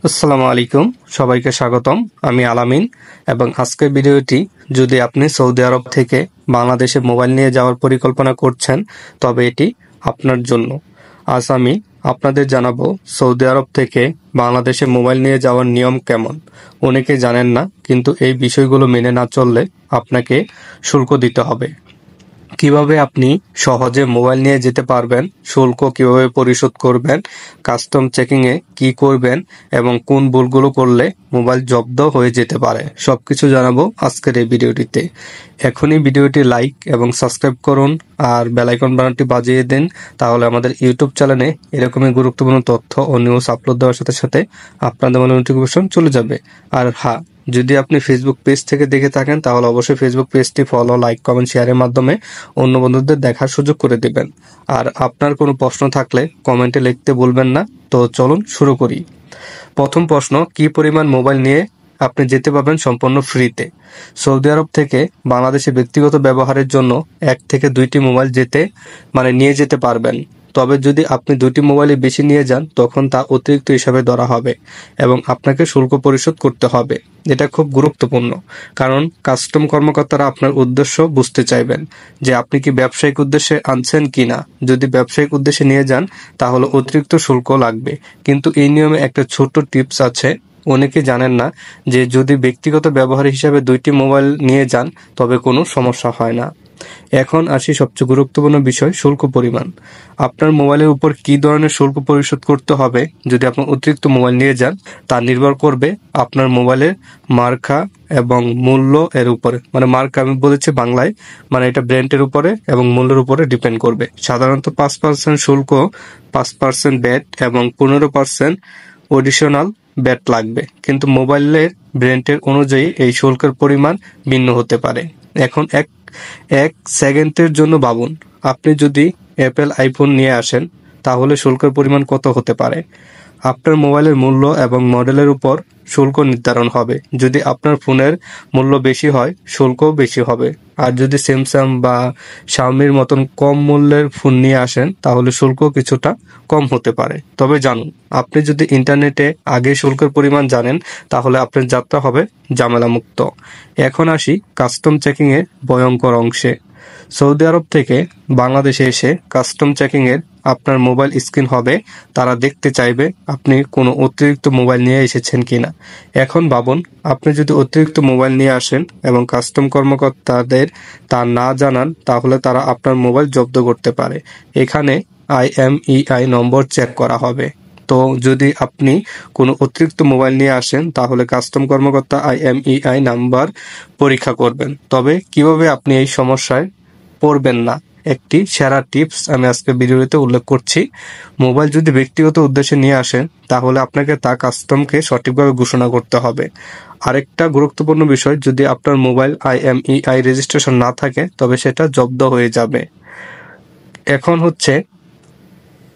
আসসালামু আলাইকুম, সবাইকে স্বাগতম। আমি আলামিন এবং আজকের ভিডিওটি যদি আপনি সৌদি আরব থেকে বাংলাদেশে মোবাইল নিয়ে যাওয়ার পরিকল্পনা করছেন তবে এটি আপনার জন্য। আজ আমি আপনাদের জানাবো সৌদি আরব থেকে বাংলাদেশে মোবাইল নিয়ে যাওয়ার নিয়ম কেমন। অনেকে জানেন না, কিন্তু এই বিষয়গুলো মেনে না চললে আপনাকে শুল্ক দিতে হবে। কিভাবে আপনি সহজে মোবাইল নিয়ে যেতে পারবেন, শুল্ক কিভাবে পরিশোধ করবেন, কাস্টম চেকিং এ কি করবেন এবং কোন ভুলগুলো করলে মোবাইল জব্দ হয়ে যেতে পারে, সবকিছু জানাবো আজকের এই ভিডিওটিতে। এখনই ভিডিওটি লাইক এবং সাবস্ক্রাইব করুন আর বেল আইকন বাটনটি বাজিয়ে দিন, তাহলে আমাদের ইউটিউব চ্যানেলে এরকমই গুরুত্বপূর্ণ তথ্য ও নিউজ আপলোড দেওয়ার সাথে সাথে আপনাদের মনে নোটিফিকেশন চলে যাবে। আর হ্যাঁ, যদি আপনি ফেসবুক পেজ থেকে দেখে থাকেন তাহলে অবশ্যই ফেসবুক পেজটি ফলো, লাইক, কমেন্ট, শেয়ারের মাধ্যমে অন্য বন্ধুদের দেখার সুযোগ করে দিবেন। আর আপনার কোনো প্রশ্ন থাকলে কমেন্টে লিখতে ভুলবেন না। তো চলুন শুরু করি। প্রথম প্রশ্ন, কি পরিমাণ মোবাইল নিয়ে আপনি যেতে পারবেন সম্পূর্ণ ফ্রিতে? সৌদি আরব থেকে বাংলাদেশে ব্যক্তিগত ব্যবহারের জন্য 1 থেকে 2টি মোবাইল নিয়ে যেতে পারবেন। তবে যদি আপনি 2টি মোবাইলে বেশি নিয়ে যান তখন তা অতিরিক্ত হিসাবে ধরা হবে এবং আপনাকে শুল্ক পরিশোধ করতে হবে। এটা খুব গুরুত্বপূর্ণ, কারণ কাস্টম কর্মকর্তারা আপনার উদ্দেশ্য বুঝতে চাইবেন যে আপনি কি ব্যবসায়িক উদ্দেশ্যে আনছেন কিনা। যদি ব্যবসায়িক উদ্দেশ্যে নিয়ে যান তাহলে অতিরিক্ত শুল্ক লাগবে। কিন্তু এই নিয়মে একটা ছোট্ট টিপস আছে, অনেকে জানেন না যে যদি ব্যক্তিগত ব্যবহার হিসাবে 2টি মোবাইল নিয়ে যান তবে কোনো সমস্যা হয় না। এখন আসি সবচেয়ে গুরুত্বপূর্ণ বিষয়, শুল্ক পরিমাণ। আপনার মোবাইলের উপর কি ধরনের শুল্ক পরিশোধ করতে হবে যদি আপনি অতিরিক্ত মোবাইল নিয়ে যান তা নির্ভর করবে আপনার মোবাইলের মার্কা এবং মূল্য এর উপরে। মার্কা আমি বলেছি বাংলায়, এটা ব্র্যান্ডের উপরে এবং মূল্যের উপরে ডিপেন্ড করবে। সাধারণত 5% শুল্ক, 5% ব্যাট এবং 15% অডিশনাল ব্যাট লাগবে, কিন্তু মোবাইলের ব্র্যান্ডের অনুযায়ী এই শুল্কের পরিমাণ ভিন্ন হতে পারে। এখন এক সেকেন্ডের জন্য ভাবুন, আপনি যদি অ্যাপেল আইফোন নিয়ে আসেন তাহলে শুল্কের পরিমাণ কত হতে পারে। আপনার মোবাইলের মূল্য এবং মডেলের উপর শুল্ক নির্ধারণ হবে। যদি আপনার ফোনের মূল্য বেশি হয় শুল্কও বেশি হবে। আর যদি স্যামসাং বা শাওমির মতন কম মূল্যের ফোন নিয়ে আসেন তাহলে শুল্ক কিছুটা কম হতে পারে। তবে জানুন, আপনি যদি ইন্টারনেটে আগে শুল্কের পরিমাণ জানেন তাহলে আপনার যাত্রা হবে ঝামেলামুক্ত। এখন আসি কাস্টম চেকিং এর ভয়ঙ্কর অংশে। সৌদি আরব থেকে বাংলাদেশে এসে কাস্টম চেকিং এর আপনার মোবাইল স্ক্রিন হবে। তারা দেখতে চাইবে আপনি কোনো অতিরিক্ত মোবাইল নিয়ে এসেছেন কিনা। এখন ভাবুন, আপনি যদি অতিরিক্ত মোবাইল নিয়ে আসেন এবং কাস্টম কর্মকর্তাদের তা না জানান তাহলে তারা আপনার মোবাইল জব্দ করতে পারে। এখানে IMEI নম্বর চেক করা হবে। তো যদি আপনি কোনো অতিরিক্ত মোবাইল নিয়ে আসেন তাহলে কাস্টম কর্মকর্তা IMEI নাম্বার পরীক্ষা করবেন। তবে কিভাবে আপনি এই সমস্যায় পড়বেন না, একটি সেরা টিপস আমি আজকে ভিডিওতে উল্লেখ করছি। মোবাইল যদি ব্যক্তিগত উদ্দেশ্যে নিয়ে আসেন তাহলে আপনাকে তা কাস্টমকে সঠিকভাবে ঘোষণা করতে হবে। আরেকটা গুরুত্বপূর্ণ বিষয়, যদি আপনার মোবাইল IMEI রেজিস্ট্রেশন না থাকে তবে সেটা জব্দ হয়ে যাবে। এখন হচ্ছে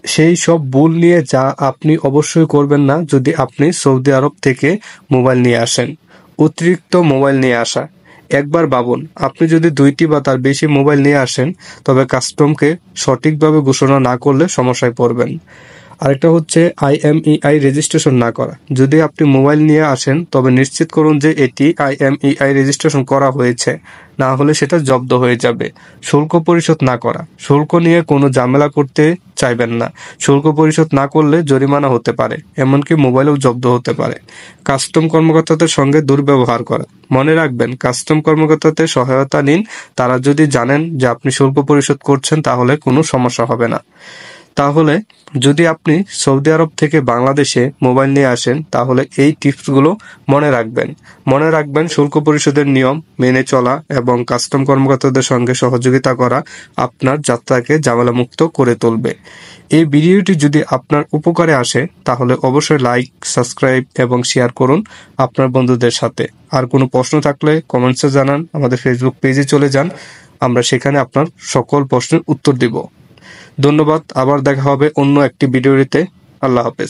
সেই সব ভুল নিয়ে যা আপনি অবশ্যই করবেন না যদি আপনি সৌদি আরব থেকে মোবাইল নিয়ে আসেন। অতিরিক্ত মোবাইল নিয়ে আসা। একবার ভাবুন, আপনি যদি 2টি বা তার বেশি মোবাইল নিয়ে আসেন তবে কাস্টমকে সঠিকভাবে ঘোষণা না করলে সমস্যায় পড়বেন। আরেকটা হচ্ছে IMEI রেজিস্ট্রেশন না করা। যদি আপনি মোবাইল নিয়ে আসেন তবে নিশ্চিত করুন যে এটি IMEI রেজিস্ট্রেশন করা হয়েছে, না হলে সেটা জব্দ হয়ে যাবে। শুল্ক পরিশোধ না করা। শুল্ক নিয়ে কোনো ঝামেলা করতে চাইবেন না। শুল্ক পরিশোধ না করলে জরিমানা হতে পারে, এমনকি মোবাইলও জব্দ হতে পারে। কাস্টম কর্মকর্তাদের সঙ্গে দুর্ব্যবহার করা। মনে রাখবেন, কাস্টম কর্মকর্তাদের সহায়তা নিন। তারা যদি জানেন যে আপনি শুল্ক পরিশোধ করছেন তাহলে কোনো সমস্যা হবে না। তাহলে যদি আপনি সৌদি আরব থেকে বাংলাদেশে মোবাইল নিয়ে আসেন তাহলে এই টিপসগুলো মনে রাখবেন শুল্ক পরিশোধের নিয়ম মেনে চলা এবং কাস্টম কর্মকর্তাদের সঙ্গে সহযোগিতা করা আপনার যাত্রাকে ঝামেলামুক্ত করে তুলবে। এই ভিডিওটি যদি আপনার উপকারে আসে তাহলে অবশ্যই লাইক, সাবস্ক্রাইব এবং শেয়ার করুন আপনার বন্ধুদের সাথে। আর কোনো প্রশ্ন থাকলে কমেন্টসে জানান, আমাদের ফেসবুক পেজে চলে যান, আমরা সেখানে আপনার সকল প্রশ্নের উত্তর দিব। ধন্যবাদ। আবার দেখা হবে অন্য একটি ভিডিওতে। আল্লাহ হাফেজ।